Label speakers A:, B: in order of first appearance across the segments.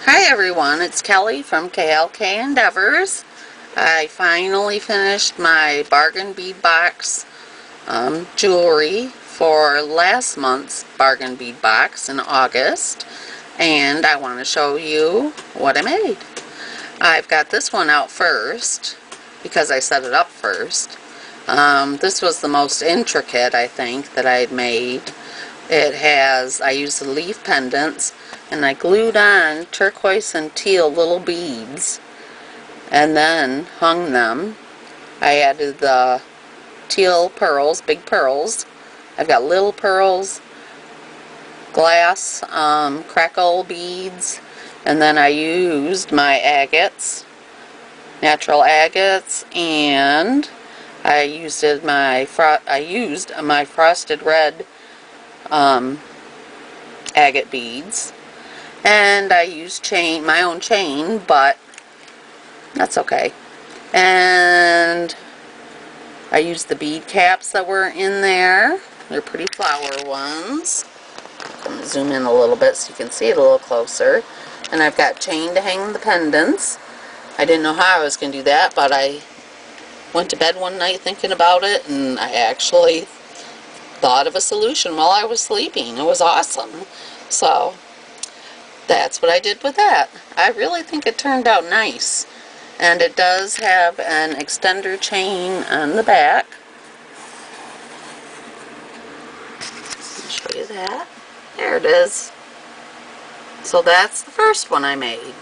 A: Hi everyone, it's Kelly from KLK Endeavors. I finally finished my bargain bead box jewelry for last month's bargain bead box in August, and I want to show you what I made. I've got this one out first because I set it up first. This was the most intricate, I think, that I had made. I used the leaf pendants, and I glued on turquoise and teal little beads and then hung them. I added the teal pearls, big pearls. I've got little pearls, glass crackle beads, and then I used my agates, natural agates, and I used my frosted red agate beads, and I used my own chain, but that's okay. And I used the bead caps that were in there. They're pretty flower ones. I'm going to zoom in a little bit so you can see it a little closer. And I've got chain to hang the pendants. I didn't know how I was going to do that, but I went to bed one night thinking about it, and I actually thought of a solution while I was sleeping. It was awesome. So that's what I did with that. I really think it turned out nice. And it does have an extender chain on the back. I'll show you that. There it is. So that's the first one I made.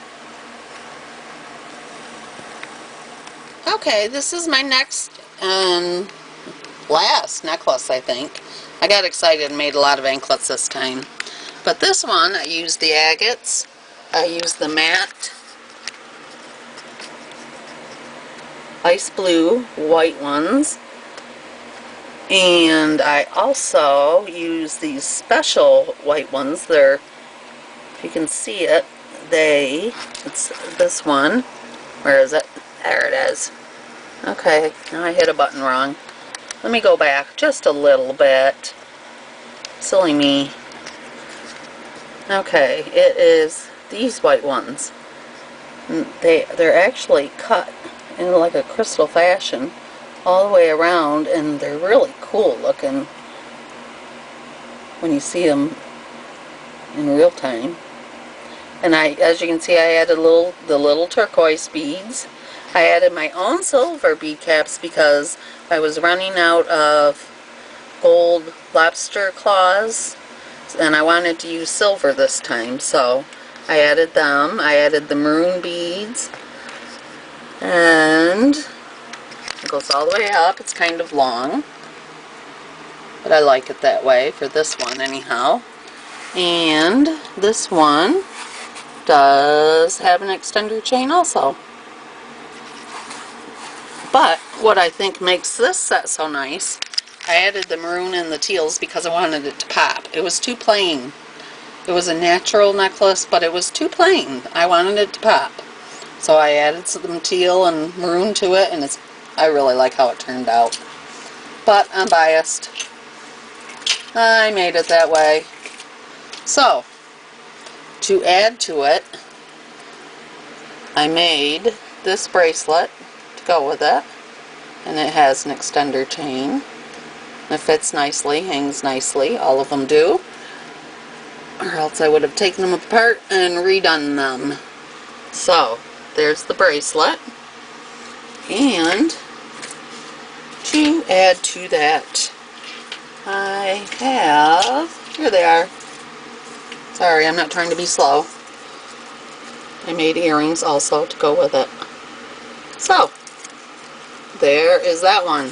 A: Okay, this is my next and last necklace, I think. I got excited and made a lot of anklets this time. But this one, I used the agates. I used the matte ice blue white ones. And I also used these special white ones. They're, if you can see it, it's this one. Where is it? There it is. Okay, now I hit a button wrong. Let me go back just a little bit. Silly me. Okay, it is these white ones. They're actually cut in like a crystal fashion all the way around, and they're really cool looking when you see them in real time. And as you can see, I added the little turquoise beads. I added my own silver bead caps because I was running out of gold lobster claws, and I wanted to use silver this time, so I added them. I added the maroon beads, and it goes all the way up. It's kind of long, but I like it that way for this one anyhow. And this one does have an extender chain also. But what I think makes this set so nice, I added the maroon and the teals because I wanted it to pop. It was too plain. It was a natural necklace, but it was too plain. I wanted it to pop. So I added some teal and maroon to it, and I really like how it turned out. But I'm biased. I made it that way. So, to add to it, I made this bracelet to go with it, and it has an extender chain. It fits nicely, hangs nicely, all of them do, or else I would have taken them apart and redone them. So, there's the bracelet, and to add to that, I have, here they are. Sorry, I'm not trying to be slow. I made earrings also to go with it. So, there is that one.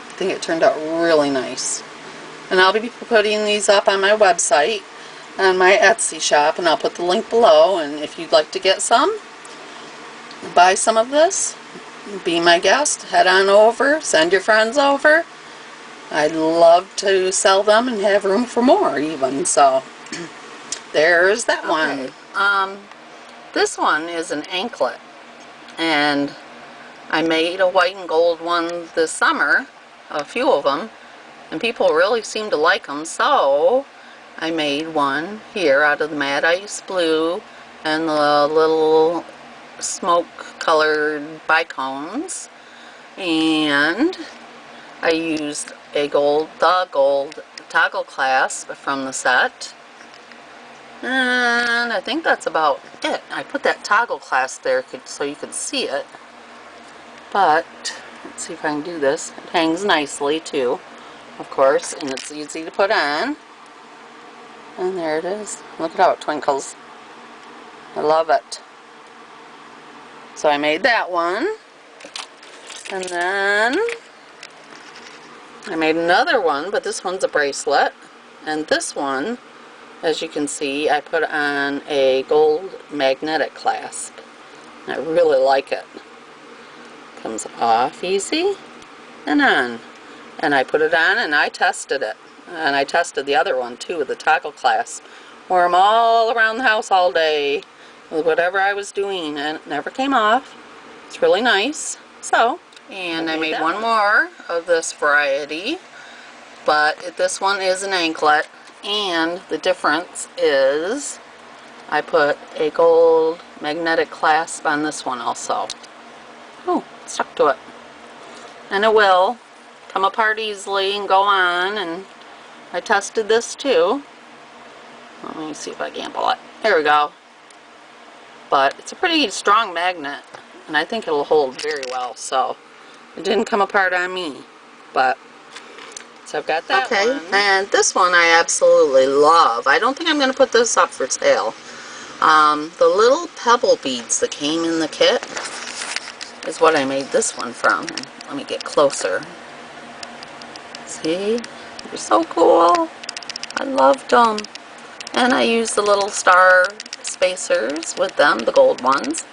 A: I think it turned out really nice. And I'll be putting these up on my website, on my Etsy shop, and I'll put the link below. And if you'd like to get some, buy some of this, be my guest, head on over, send your friends over. I'd love to sell them and have room for more even. So, there's that one. This one is an anklet, and I made a white and gold one this summer, a few of them, and people really seem to like them, so I made one here out of the matte ice blue and the little smoke colored bicones, and I used the gold toggle clasp from the set, and I think that's about it. I put that toggle clasp there so you could see it, but let's see if I can do this. It hangs nicely too, of course, and it's easy to put on, and there it is. Look at how it twinkles. I love it. So I made that one, and then I made another one, but this one's a bracelet, and this one, as you can see, I put on a gold magnetic clasp. I really like it. Comes off easy and on. And I put it on and I tested it. And I tested the other one too with the toggle clasp. Wore them all around the house all day with whatever I was doing, and it never came off. It's really nice. So, and I made one more of this variety, but this one is an anklet, and the difference is I put a gold magnetic clasp on this one also. Oh, it stuck to it. And it will come apart easily and go on, and I tested this too. Let me see if I can pull it. There we go. But it's a pretty strong magnet, and I think it'll hold very well, so it didn't come apart on me. But so I've got that one. And this one I absolutely love. I don't think I'm going to put this up for sale. The little pebble beads that came in the kit is what I made this one from. Let me get closer. See? They're so cool. I loved them. And I used the little star spacers with them, the gold ones.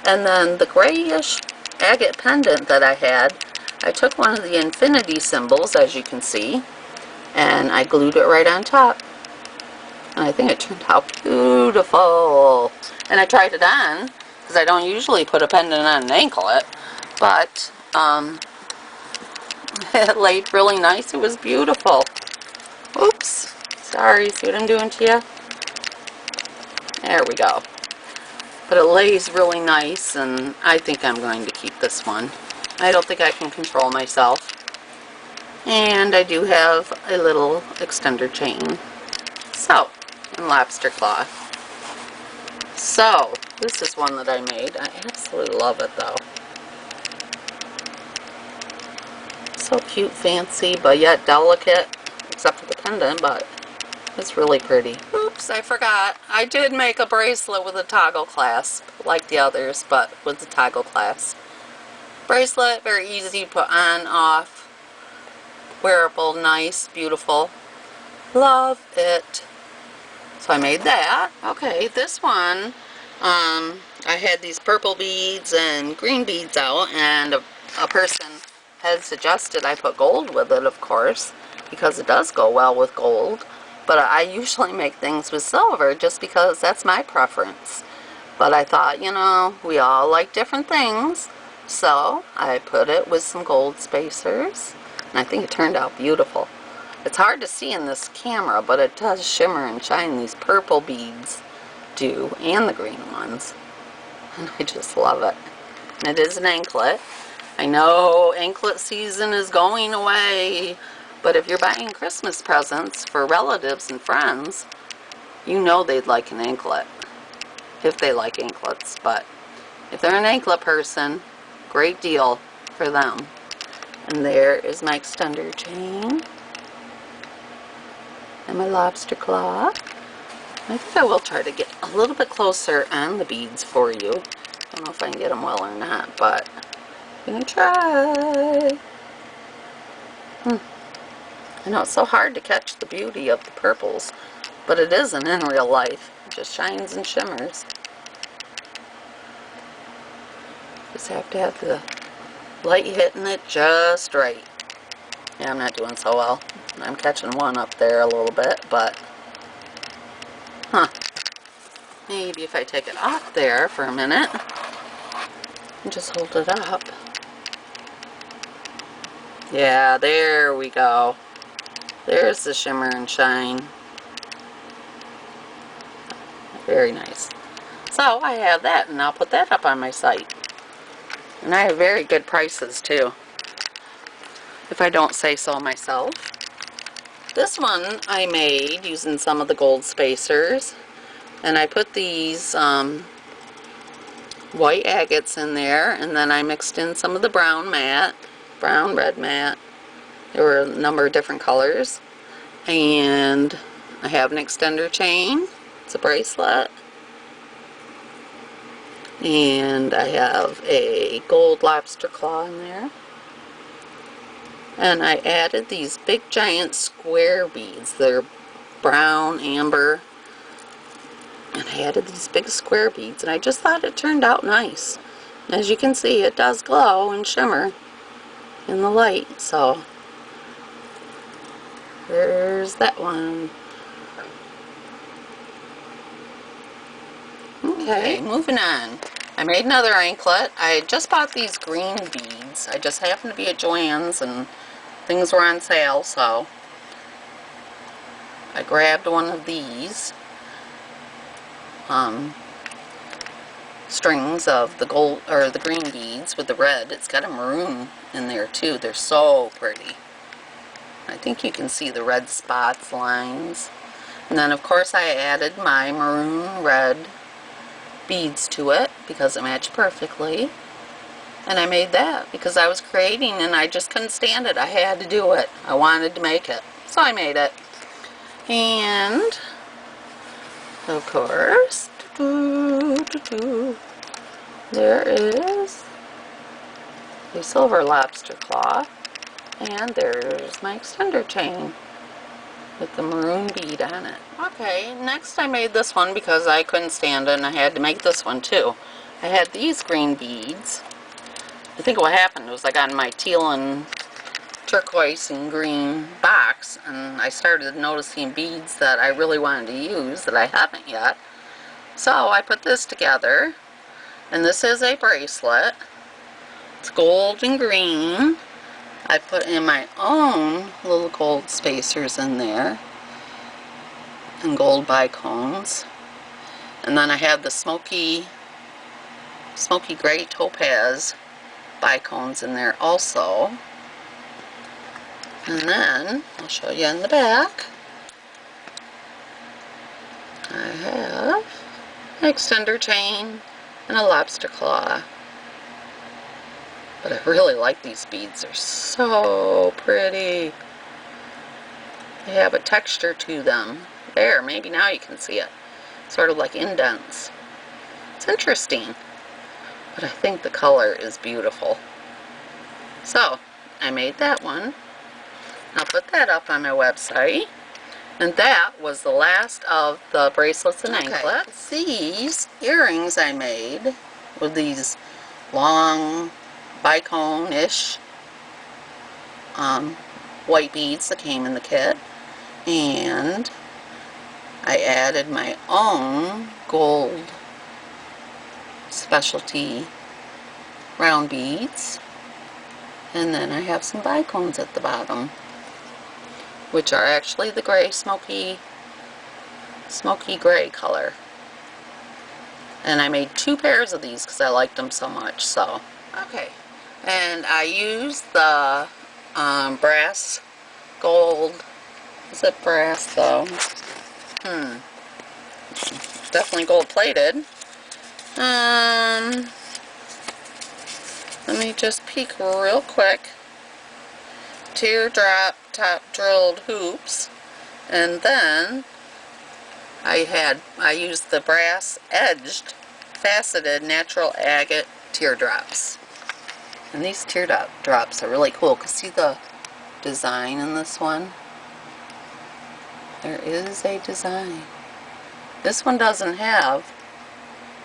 A: And then the grayish agate pendant that I had, I took one of the infinity symbols, as you can see, and I glued it right on top. And I think it turned out beautiful. And I tried it on, because I don't usually put a pendant on an anklet, but it laid really nice. It was beautiful. Oops. Sorry, see what I'm doing to you? There we go. But it lays really nice, and I think I'm going to keep this one. I don't think I can control myself. And I do have a little extender chain. So, and lobster claw. So, this is one that I made. I absolutely love it though. So cute, fancy, but yet delicate, except for the pendant, but it's really pretty. Oops, I forgot. I did make a bracelet with a toggle clasp, like the others, but with the toggle clasp. Bracelet, very easy to put on, off. Wearable, nice, beautiful. Love it. So I made that. Okay, this one, I had these purple beads and green beads out, and a person had suggested I put gold with it, of course, because it does go well with gold. But I usually make things with silver just because that's my preference. But I thought, you know, we all like different things. So I put it with some gold spacers, and I think it turned out beautiful. It's hard to see in this camera, but it does shimmer and shine. These purple beads do, and the green ones. And I just love it. And it is an anklet. I know anklet season is going away, but if you're buying Christmas presents for relatives and friends, you know they'd like an anklet, if they like anklets. But if they're an anklet person, great deal for them. And there is my extender chain and my lobster claw. I think I will try to get a little bit closer on the beads for you. I don't know if I can get them well or not, but I'm gonna try. I know it's so hard to catch the beauty of the purples, but it isn't in real life. It just shines and shimmers. Just have to have the light hitting it just right. Yeah, I'm not doing so well. I'm catching one up there a little bit, but maybe if I take it off there for a minute and just hold it up. Yeah, there we go. There's the shimmer and shine. Very nice. So I have that, and I'll put that up on my site. And I have very good prices too, if I don't say so myself. This one I made using some of the gold spacers, and I put these white agates in there, and then I mixed in some of the brown matte, brown, red matte. There were a number of different colors. And I have an extender chain. It's a bracelet. And I have a gold lobster claw in there. And I added these big giant square beads. They're brown, amber. And I added these big square beads, and I just thought it turned out nice. And as you can see, it does glow and shimmer in the light, so there's that one. Okay, moving on. I made another anklet. I just bought these green beads. I just happened to be at Joann's and things were on sale, so I grabbed one of these strings of the gold or the green beads with the red. It's got a maroon in there too. They're so pretty. I think you can see the red spots, lines. And then of course I added my maroon red beads to it because it matched perfectly. And I made that because I was creating and I just couldn't stand it. I had to do it. I wanted to make it. So I made it. And of course, there is a silver lobster claw, and there's my extender chain with the maroon bead on it. Okay, next I made this one because I couldn't stand it and I had to make this one too. I had these green beads. I think what happened was I got my teal and turquoise and green box, and I started noticing beads that I really wanted to use that I haven't yet. So I put this together, and this is a bracelet. It's gold and green. I put in my own little gold spacers in there and gold bicones, and then I have the smoky gray topaz bicones in there also. And then I'll show you in the back. I have an extender chain and a lobster claw. But I really like these beads. They're so pretty. They have a texture to them. There, maybe now you can see it. Sort of like indents. It's interesting. But I think the color is beautiful. So, I made that one. I'll put that up on my website. And that was the last of the bracelets and anklets. These earrings I made with these long bicone-ish white beads that came in the kit. And I added my own gold specialty round beads. And then I have some bicones at the bottom, which are actually the gray, smoky gray color. And I made 2 pairs of these because I liked them so much. So, okay. And I used the brass gold. Is it brass though? Definitely gold plated. Let me just peek real quick. Teardrop top drilled hoops, and then I used the brass edged faceted natural agate teardrops. And these teardrops are really cool because see the design in this one? There is a design. This one doesn't have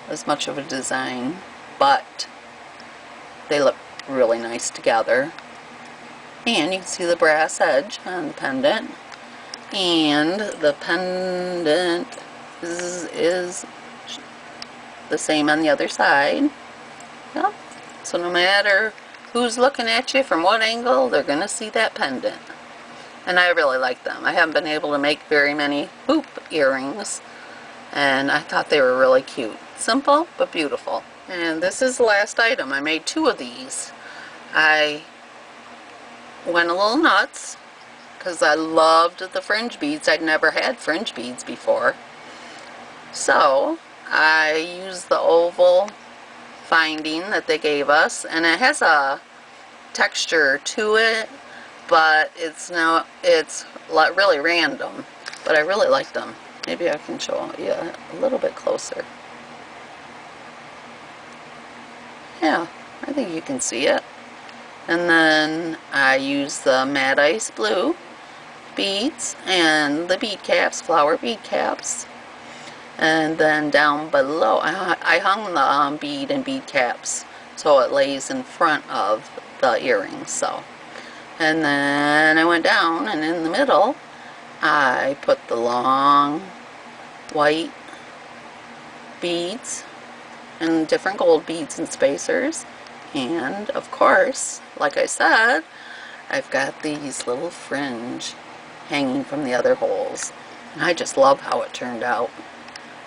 A: as much of a design, but they look really nice together. And you can see the brass edge on the pendant. And the pendant is the same on the other side. Yep. So no matter who's looking at you from what angle, they're going to see that pendant. And I really like them. I haven't been able to make very many hoop earrings, and I thought they were really cute. Simple but beautiful. And this is the last item. I made 2 of these. I went a little nuts because I loved the fringe beads. I'd never had fringe beads before. So I used the oval finding that they gave us, and it has a texture to it, but it's really random, but I really like them. Maybe I can show you a little bit closer. Yeah, I think you can see it. And then I use the matte ice blue beads and the bead caps, flower bead caps. And then down below, I hung the bead and bead caps so it lays in front of the earrings. So, and then I went down, and in the middle I put the long white beads and different gold beads and spacers. And of course, like I said, I've got these little fringe hanging from the other holes. And I just love how it turned out.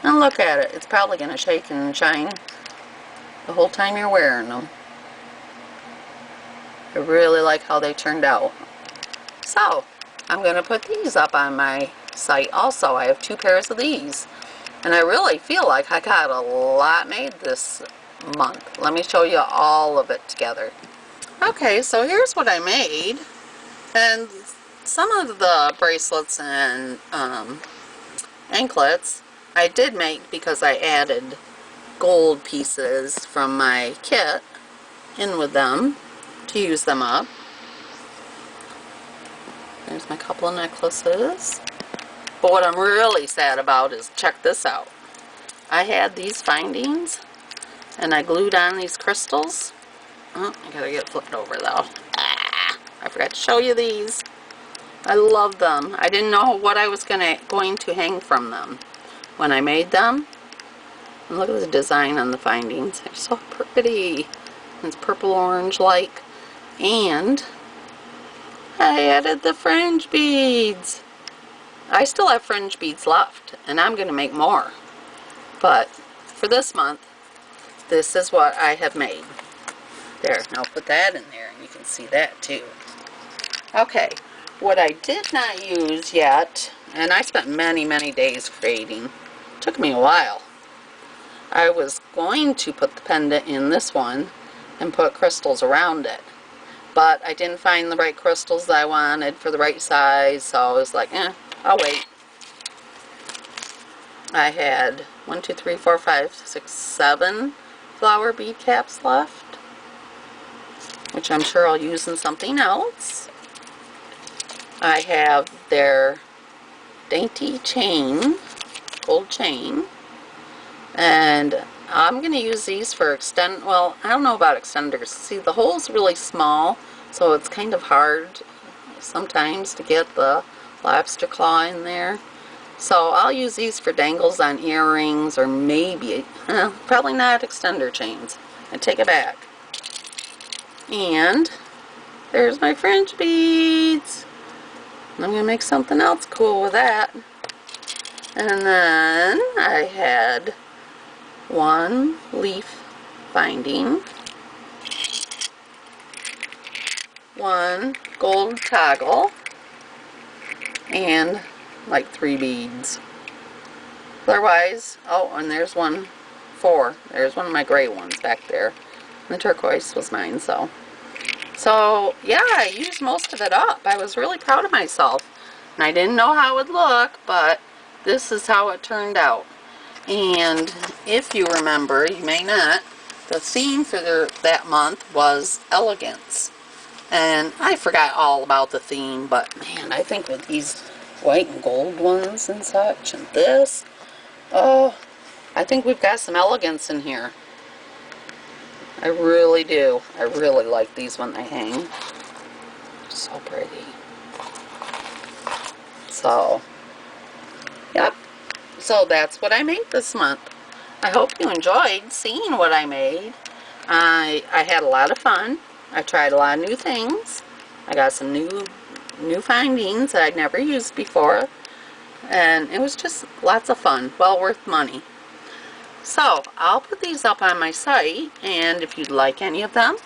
A: And look at it. It's probably going to shake and shine the whole time you're wearing them. I really like how they turned out. So, I'm going to put these up on my site also. I have 2 pairs of these. And I really feel like I got a lot made this month. Let me show you all of it together. Okay, so here's what I made. And some of the bracelets and anklets I did make because I added gold pieces from my kit in with them to use them up. There's my couple of necklaces. But what I'm really sad about is, check this out. I had these findings and I glued on these crystals. Oh, I gotta get it flipped over though. I forgot to show you these. I love them. I didn't know what I was going to hang from them when I made them. And look at the design on the findings. They're so pretty. It's purple orange like. And I added the fringe beads. I still have fringe beads left, and I'm going to make more. But for this month, this is what I have made. There, now put that in there and you can see that too. Okay, what I did not use yet, and I spent many, many days creating. It took me a while. I was going to put the pendant in this one and put crystals around it. But I didn't find the right crystals that I wanted for the right size, so I was like, I'll wait. I had 1, 2, 3, 4, 5, 6, 7 flower bead caps left, which I'm sure I'll use in something else. I have their dainty chain, gold chain, and I'm going to use these for well, I don't know about extenders. See, the hole's really small, so it's kind of hard sometimes to get the lobster claw in there. So I'll use these for dangles on earrings, or maybe, probably not extender chains. I take it back. And there's my fringe beads. I'm going to make something else cool with that. And then I had 1 leaf binding, 1 gold toggle, and like 3 beads. Otherwise, oh, and there's 4. There's one of my gray ones back there. The turquoise was mine, so yeah, I used most of it up. I was really proud of myself. And I didn't know how it would look, but this is how it turned out. And if you remember, you may not, the theme for that month was Elegance. And I forgot all about the theme, but man, I think with these white and gold ones and such, and this, oh, I think we've got some elegance in here. I really do. I really like these when they hang. So pretty. So, yep. So that's what I made this month. I hope you enjoyed seeing what I made. I had a lot of fun. I tried a lot of new things. I got some new findings that I'd never used before. and it was just lots of fun, well worth money. So I'll put these up on my site, and if you'd like any of them,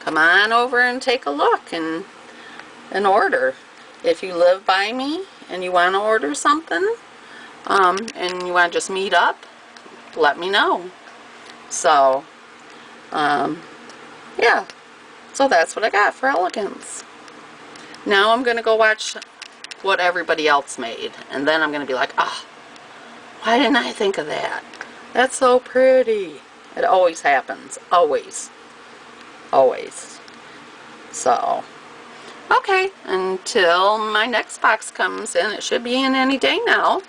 A: come on over and take a look and order. If you live by me and you want to order something, and you want to just meet up, let me know. So yeah, so that's what I got for Elegance. Now I'm gonna go watch what everybody else made, and then I'm gonna be like, ah, why didn't I think of that? That's so pretty. It always happens, always, always. So okay, until my next box comes in, it should be in any day now.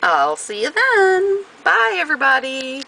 A: I'll see you then. Bye, everybody.